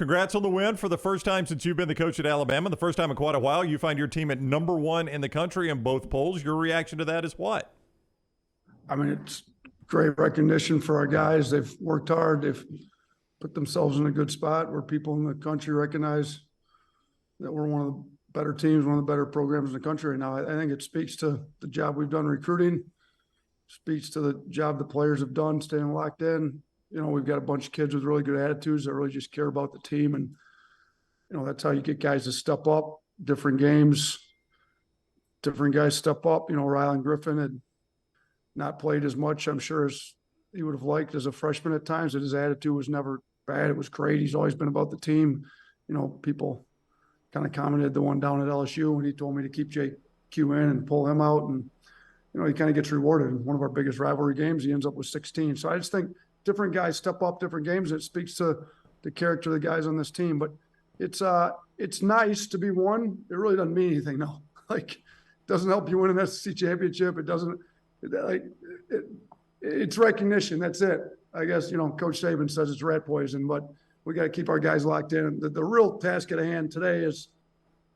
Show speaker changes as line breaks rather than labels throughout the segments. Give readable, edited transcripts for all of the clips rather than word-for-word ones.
Congrats on the win. For the first time since you've been the coach at Alabama, the first time in quite a while, you find your team at number 1 in the country in both polls. Your reaction to that is what?
I mean, it's great recognition for our guys. They've worked hard. They've put themselves in a good spot where people in the country recognize that we're one of the better teams, one of the better programs in the country right now. I think it speaks to the job we've done recruiting, speaks to the job the players have done staying locked in. You know, we've got a bunch of kids with really good attitudes that really just care about the team. And, you know, that's how you get guys to step up. Different games, different guys step up. You know, Rylan Griffin had not played as much, I'm sure, as he would have liked as a freshman at times, but his attitude was never bad. It was great. He's always been about the team. You know, people kind of commented the one down at LSU when he told me to keep JQ in and pull him out. And, you know, he kind of gets rewarded. In one of our biggest rivalry games, he ends up with 16. So I just think different guys step up different games. It speaks to the character of the guys on this team. But it's nice to be one. It really doesn't mean anything, no. Like, it doesn't help you win an SEC championship. It doesn't – it's recognition. That's it. I guess, you know, Coach Saban says it's rat poison, but we got to keep our guys locked in. The real task at hand today is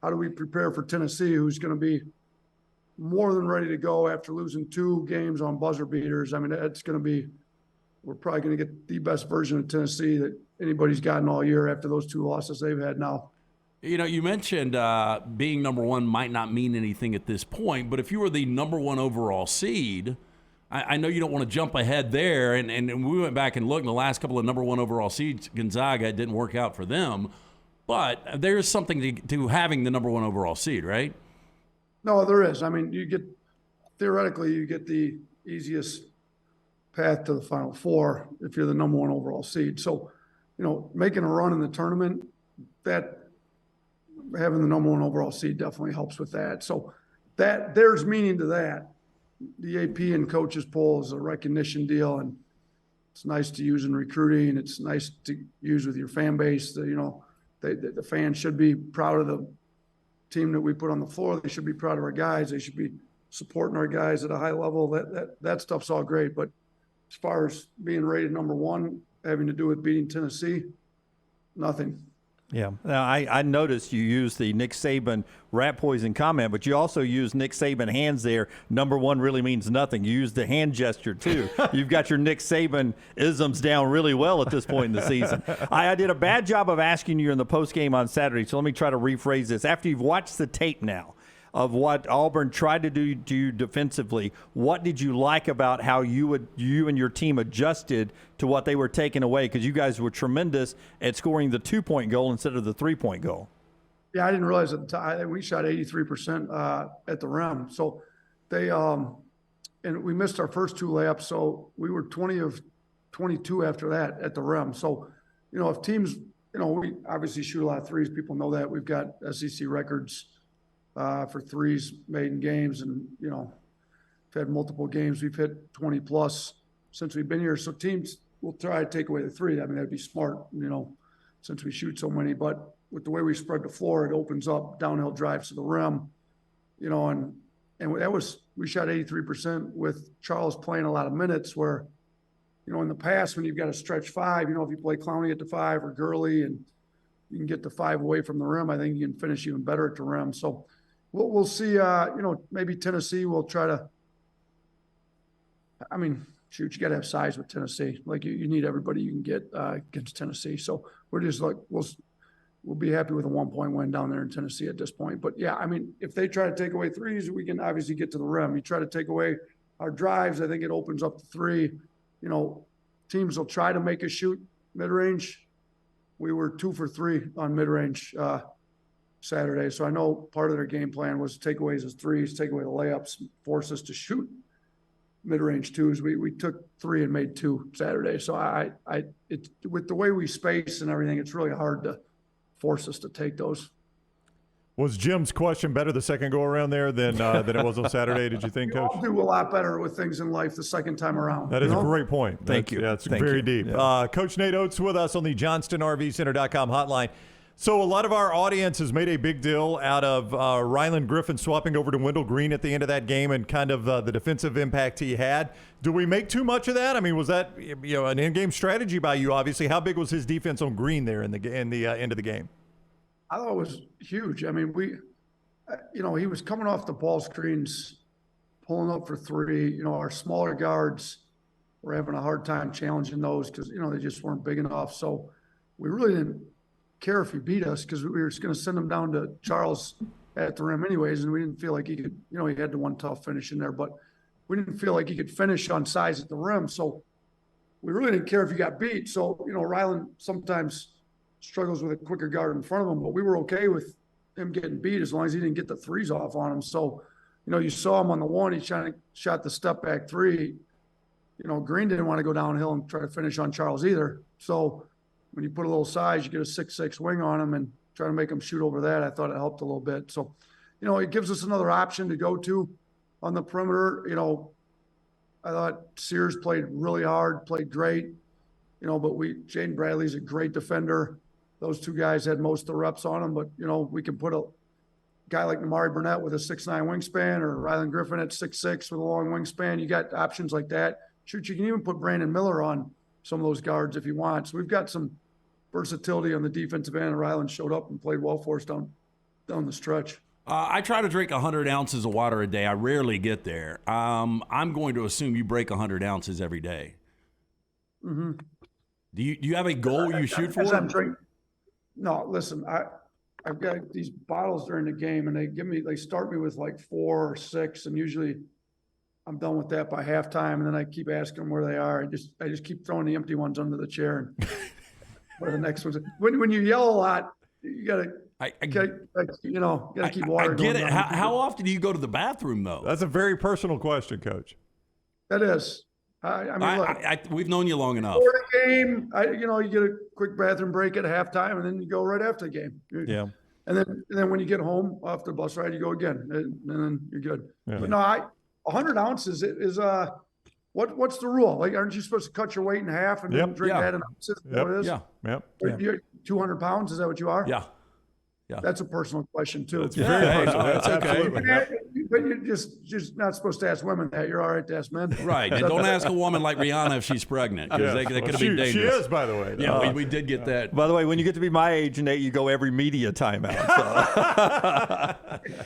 how do we prepare for Tennessee, who's going to be more than ready to go after losing 2 games on buzzer beaters. I mean, it's going to be – we're probably going to get the best version of Tennessee that anybody's gotten all year after those 2 losses they've had now.
You know, you mentioned being number 1 might not mean anything at this point, but if you were the number 1 overall seed, I know you don't want to jump ahead there, and we went back and looked, and the last couple of number 1 overall seeds, Gonzaga, it didn't work out for them, but there's something to having the number 1 overall seed, right?
No, there is. I mean, theoretically, you get the easiest path to the Final Four if you're the number 1 overall seed. So, you know, making a run in the tournament, that having the number 1 overall seed definitely helps with that. So that there's meaning to that. The AP and coaches poll is a recognition deal, and it's nice to use in recruiting. It's nice to use with your fan base. You know, the fans should be proud of the team that we put on the floor. They should be proud of our guys. They should be supporting our guys at a high level. That stuff's all great, but as far as being rated number 1, having to do with beating Tennessee, nothing.
Yeah. Now, I noticed you used the Nick Saban rat poison comment, but you also used Nick Saban hands there. Number 1 really means nothing. You used the hand gesture, too. You've got your Nick Saban isms down really well at this point in the season. I did a bad job of asking you in the postgame on Saturday, so let me try to rephrase this. After you've watched the tape now of what Auburn tried to do to you defensively, what did you like about how you and your team adjusted to what they were taking away? Because you guys were tremendous at scoring the 2-point goal instead of the 3-point goal.
Yeah, I didn't realize at the time we shot 83% at the rim. So they and we missed our first 2 layups, so we were 20 of 22 after that at the rim. So, you know, if teams, you know, we obviously shoot a lot of threes. People know that. We've got SEC records for threes made in games, and, you know, we've had multiple games. We've hit 20 plus since we've been here. So teams will try to take away the 3. I mean, that'd be smart, you know, since we shoot so many. But with the way we spread the floor, it opens up downhill drives to the rim, you know, and we shot 83% with Charles playing a lot of minutes where, you know, in the past when you've got a stretch 5, you know, if you play Clowney at the 5 or Gurley and you can get the 5 away from the rim, I think you can finish even better at the rim. So we'll see, you know, maybe Tennessee will try to, I mean, shoot, you got to have size with Tennessee. Like you need everybody you can get against Tennessee. So we're just like, we'll be happy with a 1-point win down there in Tennessee at this point. But yeah, I mean, if they try to take away threes, we can obviously get to the rim. You try to take away our drives, I think it opens up the 3. You know, teams will try to make us shoot mid-range. We were 2 for 3 on mid-range Saturday. So I know part of their game plan was takeaways as threes, take away the layups, force us to shoot mid-range 2s. We took 3 and made 2 Saturday. So it with the way we space and everything, it's really hard to force us to take those.
Was Jim's question better the second go around there than it was on Saturday? Did you think, Coach?
I'll do a lot better with things in life the second time around.
That is a great point.
Thank you.
Yeah, it's
Thank
very
you.
deep.
Yeah.
Coach Nate Oats with us on the JohnstonRVCenter.com hotline. So a lot of our audience has made a big deal out of Ryland Griffin swapping over to Wendell Green at the end of that game and kind of the defensive impact he had. Do we make too much of that? I mean, was that an in-game strategy by you? Obviously, how big was his defense on Green there in the end of the game?
I thought it was huge. I mean, he was coming off the ball screens, pulling up for three. Our smaller guards were having a hard time challenging those because they just weren't big enough. So we really didn't care if he beat us because we were just going to send him down to Charles at the rim anyways, and we didn't feel like he could. He had the one tough finish in there, but we didn't feel like he could finish on size at the rim. So we really didn't care if he got beat. So Ryland sometimes struggles with a quicker guard in front of him, but we were okay with him getting beat as long as he didn't get the threes off on him. So you saw him on the one. He shot the step back three. Green didn't want to go downhill and try to finish on Charles either. So when you put a little size, you get a 6'6" wing on him and try to make him shoot over that. I thought it helped a little bit. So, it gives us another option to go to on the perimeter. I thought Sears played really hard, played great, but Jaden Bradley's a great defender. Those two guys had most of the reps on them, but, we can put a guy like Namari Burnett with a 6'9" wingspan or Ryland Griffin at 6'6" with a long wingspan. You got options like that. Shoot, you can even put Brandon Miller on some of those guards if you want. So we've got some versatility on the defensive end, and Ryland showed up and played well for us down the stretch.
I try to drink 100 ounces of water a day. I rarely get there. I'm going to assume you break 100 ounces every day.
Mm-hmm.
Do you have a goal you shoot for?
No, listen, I've got these bottles during the game, and they start me with like 4 or 6, and usually I'm done with that by halftime, and then I keep asking them where they are. I just keep throwing the empty ones under the chair. And where the next one's. When you yell a lot, you gotta keep water.
I get
going
it. How often do you go to the bathroom though?
That's a very personal question, Coach.
That is. I mean, look,
we've known you long enough.
Before the game, you get a quick bathroom break at halftime, and then you go right after the game.
Yeah.
And then when you get home off the bus ride, you go again, and then you're good.
Yeah.
But no, 100 ounces is what's the rule? Like, aren't you supposed to cut your weight in half and then drink that in ounces?
Yep.
What it is?
Yeah.
You're 200 pounds. Is that what you are?
Yeah.
That's a personal question too.
It's very personal. That's absolutely.
But you're just not supposed to ask women that. You're all right to ask men.
Right. And don't ask a woman like Rihanna if she's pregnant, because they could have been dangerous.
She is, by the way.
Yeah, we did get that.
By the way, when you get to be my age, Nate, you go every media timeout. So.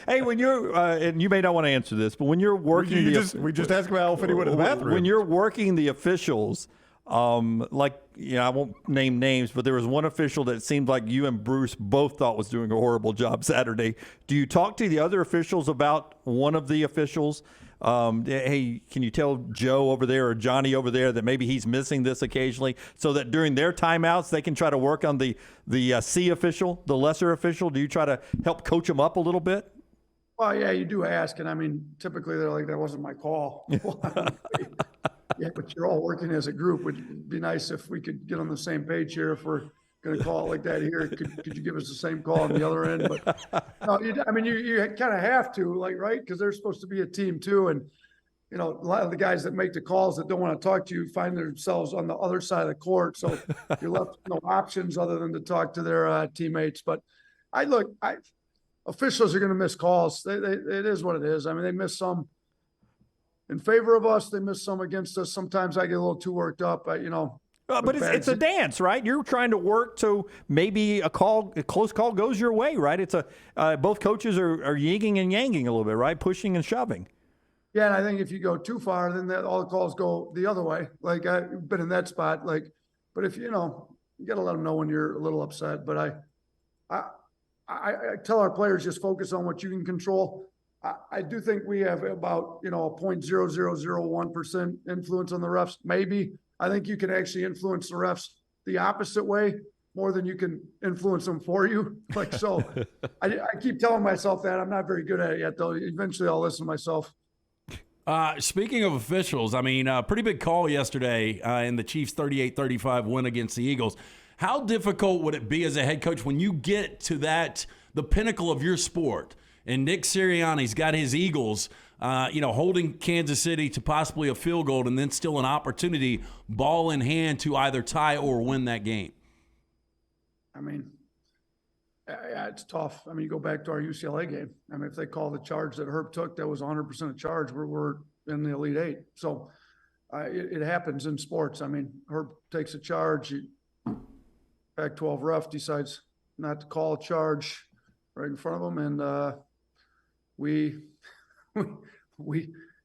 Hey, when you're, and you may not want to answer this, but when you're working,
we just asked about how often he went to the bathroom.
When you're working the officials, I won't name names, but there was one official that seemed like you and Bruce both thought was doing a horrible job Saturday. Do you talk to the other officials about one of the officials? Hey, can you tell Joe over there or Johnny over there that maybe he's missing this occasionally, so that during their timeouts they can try to work on the C official, the lesser official? Do you try to help coach them up a little bit?
Well, yeah, you do ask, and I mean, typically they're like, "That wasn't my call." Yeah, but you're all working as a group. Would be nice if we could get on the same page here. If we're going to call it like that here, could you give us the same call on the other end? But no, you kind of have to, right? Because they're supposed to be a team too. And a lot of the guys that make the calls that don't want to talk to you find themselves on the other side of the court. So you're left with no options other than to talk to their teammates. But officials are going to miss calls. It is what it is. I mean, they miss some in favor of us, they miss some against us. Sometimes I get a little too worked up, but
it's a dance, right? You're trying to work to maybe a close call goes your way, right? It's both coaches are yinging and yanging a little bit, right? Pushing and shoving.
Yeah, and I think if you go too far, then all the calls go the other way. Like, I've been in that spot. But if you got to let them know when you're a little upset. But I tell our players, just focus on what you can control. I do think we have about, a 0.0001% influence on the refs. Maybe I think you can actually influence the refs the opposite way more than you can influence them for you. So I keep telling myself that. I'm not very good at it yet, though. Eventually I'll listen to myself.
Speaking of officials, I mean, pretty big call yesterday in the Chiefs' 38-35 win against the Eagles. How difficult would it be as a head coach when you get to the pinnacle of your sport? And Nick Sirianni's got his Eagles, holding Kansas City to possibly a field goal, and then still an opportunity, ball in hand, to either tie or win that game.
I mean, Yeah, it's tough. I mean, you go back to our UCLA game. I mean, if they call the charge that Herb took, that was 100% a charge. We're in the Elite Eight. So it happens in sports. I mean, Herb takes a charge. Pac-12 ref decides not to call a charge right in front of him, and we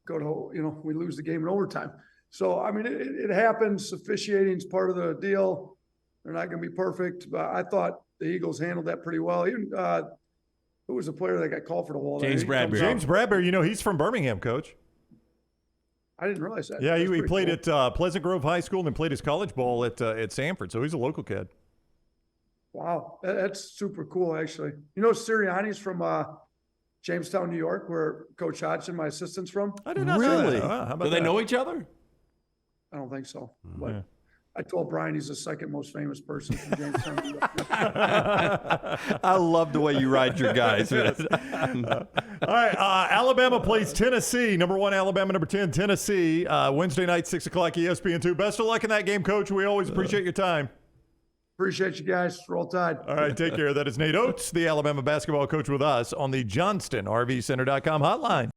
go to, we lose the game in overtime. So, I mean, it happens. Officiating is part of the deal. They're not going to be perfect, but I thought the Eagles handled that pretty well. Even who was the player that got called for the wall?
James Bradbury.
James Bradbury, he's from Birmingham, Coach.
I didn't realize that.
Yeah,
That's
he
pretty
played
cool.
at Pleasant Grove High School and then played his college ball at Sanford, so he's a local kid.
Wow, that's super cool, actually. Sirianni's from Jamestown, New York, where Coach Hodgson, my assistant's from.
I did not know
Really?
that. Wow, how about
Do they
that?
know each other?
I don't think so, but I told Brian he's the second most famous person from Jamestown, New York.
I love the way you ride your guys, man.
All right, Alabama plays Tennessee. Number 1 Alabama, number 10 Tennessee. Wednesday night, 6 o'clock, ESPN2. Best of luck in that game, Coach. We always appreciate your time.
Appreciate you guys. Roll Tide.
All right, take care. That is Nate Oats, the Alabama basketball coach, with us on the JohnstonRVCenter.com hotline.